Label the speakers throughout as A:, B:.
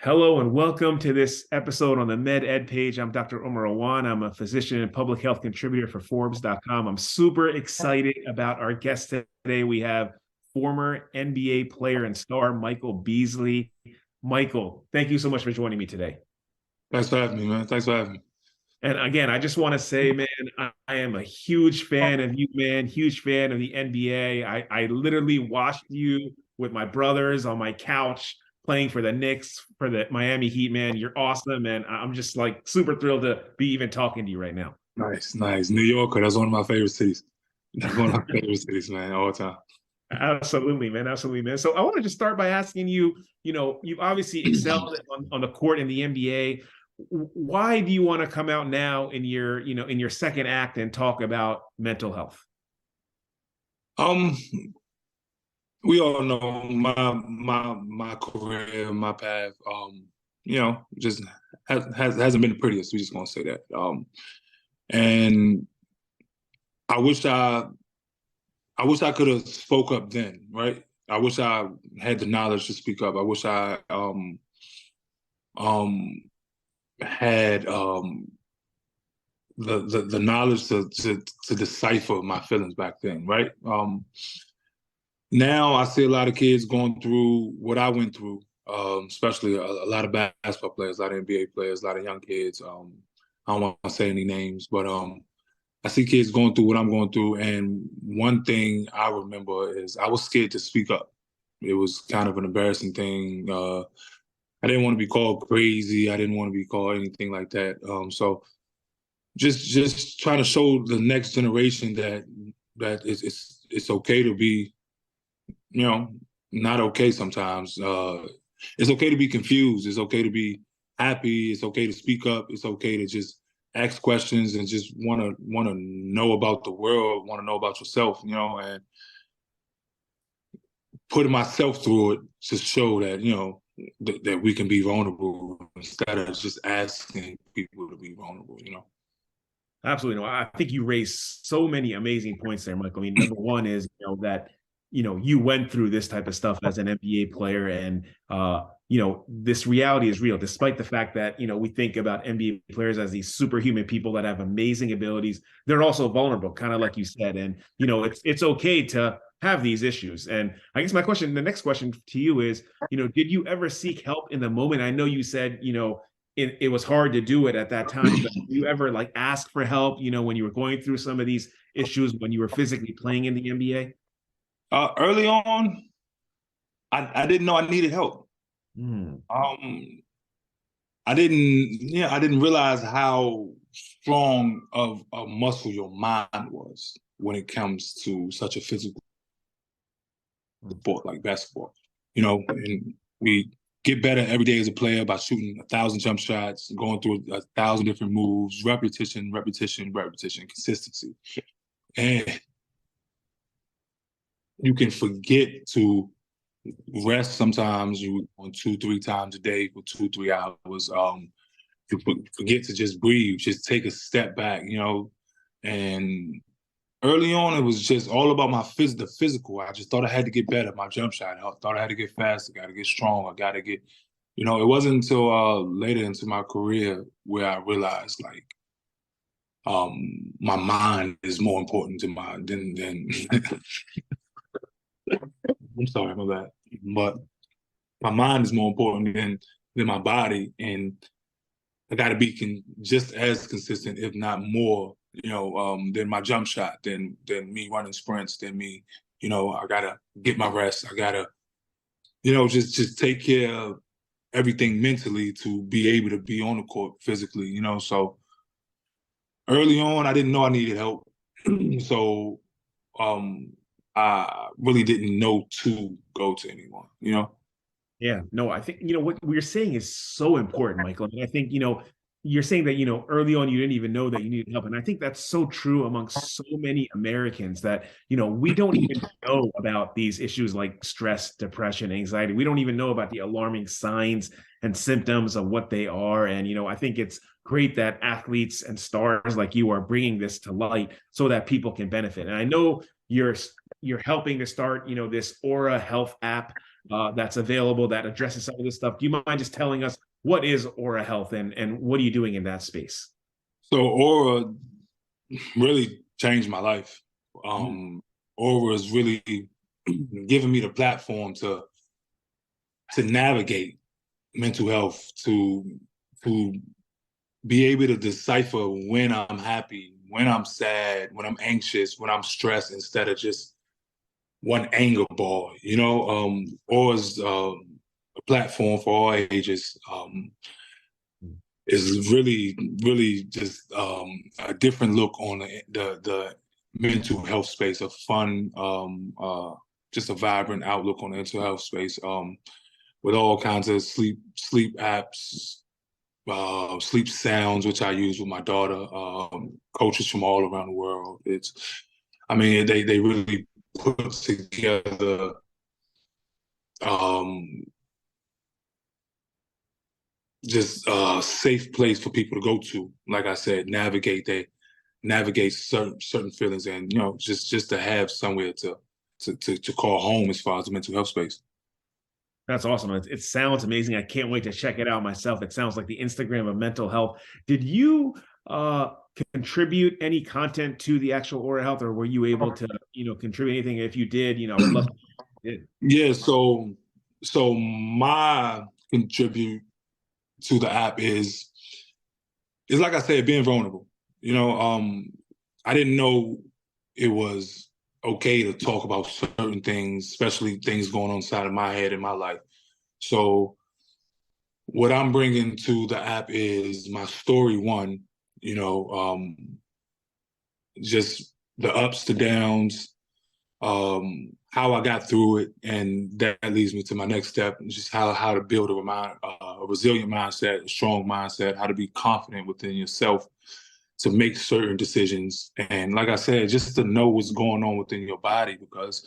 A: Hello and welcome to this episode on the Med Ed page. I'm Dr. Omer Awan. I'm a physician and public health contributor for Forbes.com. I'm super excited about our guest today. We have former NBA player and star Michael Beasley. Michael, thank you so much for joining me today.
B: Thanks for having me, man. Thanks for having me.
A: And again, I just want to say, man, I am a huge fan of you, man, huge fan of the NBA. I literally watched you with my brothers on my couch playing for the Knicks, for the Miami Heat, man. You're awesome, and I'm just like super thrilled to be even talking to you right now.
B: Nice, nice. New Yorker, that's one of my favorite cities. That's one of my favorite cities, man, all the time.
A: Absolutely, man. Absolutely, man. So I want to just start by asking you, you've obviously excelled on the court in the NBA. Why do you want to come out now in your second act and talk about mental health?
B: We all know my career, my path, just hasn't been the prettiest. We're just gonna say that. And I wish I could have spoke up then, right? I wish I had the knowledge to speak up. I wish I had the knowledge to decipher my feelings back then, right? Now I see a lot of kids going through what I went through, especially a lot of basketball players, a lot of NBA players, a lot of young kids. I don't want to say any names, but I see kids going through what I'm going through. And one thing I remember is I was scared to speak up. It was kind of an embarrassing thing. I didn't want to be called crazy. I didn't want to be called anything like that. So just trying to show the next generation that it's okay to be, not okay sometimes. It's okay to be confused. It's okay to be happy. It's okay to speak up. It's okay to just ask questions and just want to know about the world, want to know about yourself, and putting myself through it to show that, that we can be vulnerable instead of just asking people to be vulnerable.
A: Absolutely. No, I think you raised so many amazing points there, Michael. I mean, number one is, that, you went through this type of stuff as an NBA player, and, this reality is real, despite the fact that, we think about NBA players as these superhuman people that have amazing abilities. They're also vulnerable, kind of like you said. And, it's okay to have these issues. And I guess the next question to you is, did you ever seek help in the moment? I know you said, it was hard to do it at that time, but did you ever ask for help, when you were going through some of these issues when you were physically playing in the NBA?
B: Early on, I didn't know I needed help.
A: Mm.
B: I didn't realize how strong of a muscle your mind was when it comes to such a physical sport like basketball. And we get better every day as a player by shooting 1,000 jump shots, going through 1,000 different moves, repetition, consistency. And you can forget to rest sometimes. You on 2-3 times a day for 2-3 hours. You forget to just breathe, just take a step back, And early on, it was just all about the physical. I just thought I had to get better. My jump shot. I thought I had to get faster. Got to get strong. I got to get, it wasn't until later into my career where I realized my mind is more important than I'm sorry about that, but my mind is more important than my body, and I got to be just as consistent, if not more, than my jump shot, than me running sprints, than me, I gotta get my rest. I gotta, just take care of everything mentally to be able to be on the court physically, So early on, I didn't know I needed help, so I really didn't know to go to anyone,
A: Yeah, no, I think, what we're saying is so important, Michael. And I think, you're saying that, early on, you didn't even know that you needed help. And I think that's so true among so many Americans that, we don't even know about these issues like stress, depression, anxiety. We don't even know about the alarming signs and symptoms of what they are. And, I think it's great that athletes and stars like you are bringing this to light so that people can benefit. And I know you're helping to start, this Aura Health app. that's available that addresses some of this stuff. Do you mind just telling us what is Aura Health and what are you doing in that space?
B: So Aura really changed my life.
A: Mm.
B: Aura is really giving me the platform to navigate mental health, to be able to decipher when I'm happy, when I'm sad, when I'm anxious, when I'm stressed, instead of just one anger ball. Aura's a platform for all ages. Is really, really just a different look on the mental health space, a fun, just a vibrant outlook on the mental health space, with all kinds of sleep apps, sleep sounds, which I use with my daughter, coaches from all around the world. They really put together just a safe place for people to go to. Like I said, navigate certain feelings, and just to have somewhere to call home as far as the mental health space.
A: That's awesome. It sounds amazing. I can't wait to check it out myself. It sounds like the Instagram of mental health. Did you contribute any content to the actual Aura Health, or were you able to, contribute anything? If you did, I would love to.
B: Yeah, so my contribute to the app is like I said, being vulnerable. I didn't know it was okay to talk about certain things, especially things going on inside of my head in my life. So what I'm bringing to the app is my story, one, just the ups, the downs, how I got through it, and that leads me to my next step, just how to build a resilient mindset, a strong mindset, how to be confident within yourself to make certain decisions. And like I said, just to know what's going on within your body, because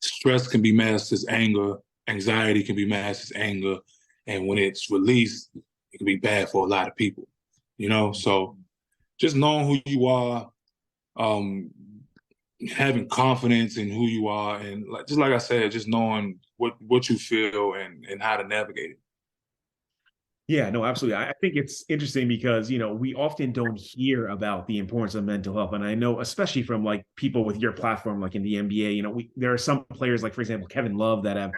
B: stress can be masked as anger, anxiety can be masked as anger, and when it's released, it can be bad for a lot of people. So just knowing who you are, having confidence in who you are, and like I said, just knowing what you feel and how to navigate it.
A: Yeah, no, absolutely. I think it's interesting because, we often don't hear about the importance of mental health. And I know, especially from like people with your platform, like in the NBA, there are some players, like, for example, Kevin Love, that have,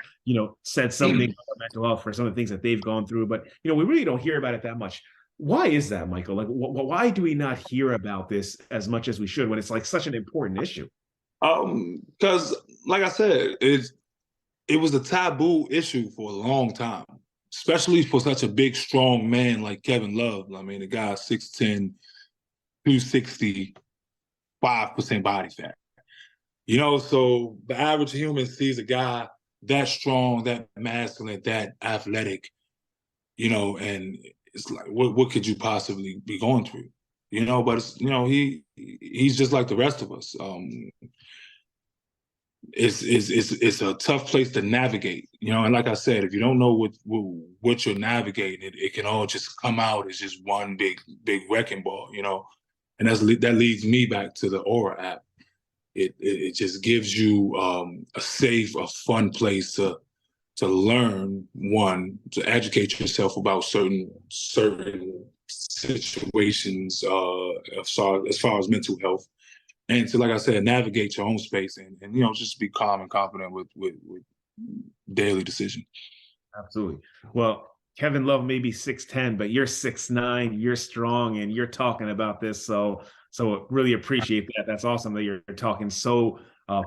A: said something about mental health for some of the things that they've gone through. But, we really don't hear about it that much. Why is that, Michael? Like, why do we not hear about this as much as we should when it's like such an important issue?
B: Because like I said, it was a taboo issue for a long time, especially for such a big, strong man like Kevin Love. I mean, the guy's 6'10", 260, 5% body fat. So the average human sees a guy that strong, that masculine, that athletic, and it's like, what could you possibly be going through? But it's, he's just like the rest of us. It's a tough place to navigate, and like I said, if you don't know what you're navigating, it can all just come out as just one big wrecking ball, and that leads me back to the Aura app. It just gives you a safe, a fun place to learn, one, to educate yourself about certain situations, as far as mental health, and to, like I said, navigate your own space and just be calm and confident with daily decisions.
A: Absolutely. Well, Kevin Love may be 6'10", but you're 6'9", you're strong, and you're talking about this. So really appreciate that. That's awesome that you're talking so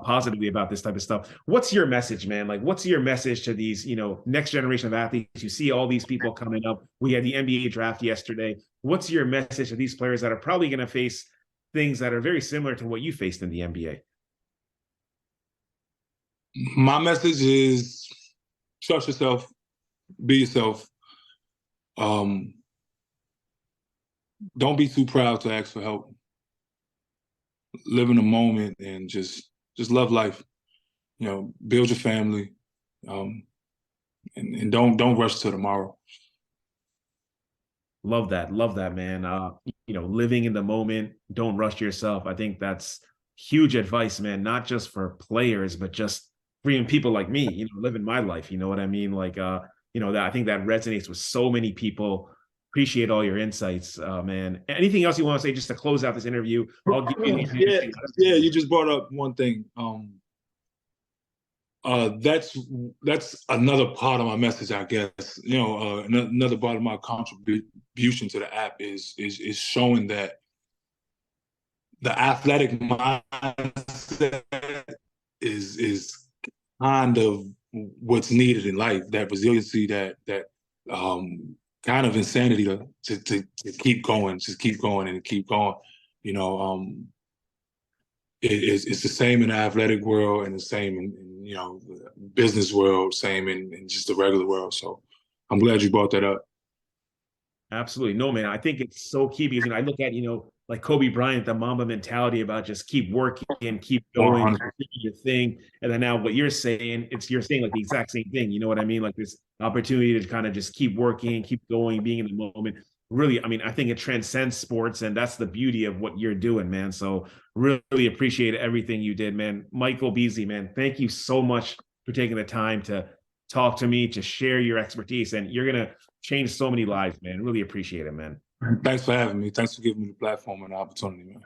A: positively about this type of stuff. What's your message, man? Like, what's your message to these, next generation of athletes? You see all these people coming up. We had the NBA draft yesterday. What's your message to these players that are probably going to face things that are very similar to what you faced in the NBA?
B: My message is trust yourself, be yourself. Don't be too proud to ask for help. Live in the moment and just love life. Build your family, and don't rush to tomorrow.
A: Love that, man. Living in the moment, don't rush yourself. I think that's huge advice, man, not just for players, but just for even people like me, living my life. You know what I mean? Like, that I think that resonates with so many people. Appreciate all your insights, man. Anything else you want to say just to close out this interview? I'll give you
B: Yeah, yeah. You just brought up one thing. That's another part of my message, I guess. Another part of my contribution to the app is showing that the athletic mindset is kind of what's needed in life. That resiliency, that kind of insanity to keep going, just keep going and keep going. You know, it's the same in the athletic world and the same in the business world, same in just the regular world. So I'm glad you brought that up.
A: Absolutely. No, man. I think it's so key because, I look at, like Kobe Bryant, the Mamba mentality about just keep working and keep going,
B: 100.
A: keep doing your thing. And then now what you're saying, you're saying like the exact same thing. You know what I mean? Like this opportunity to kind of just keep working, keep going, being in the moment. Really, I think it transcends sports, and that's the beauty of what you're doing, man. So really appreciate everything you did, man. Michael Beasley, man, thank you so much for taking the time to talk to me, to share your expertise. And you're going to change so many lives, man. Really appreciate it, man.
B: Thanks for having me. Thanks for giving me the platform and the opportunity, man.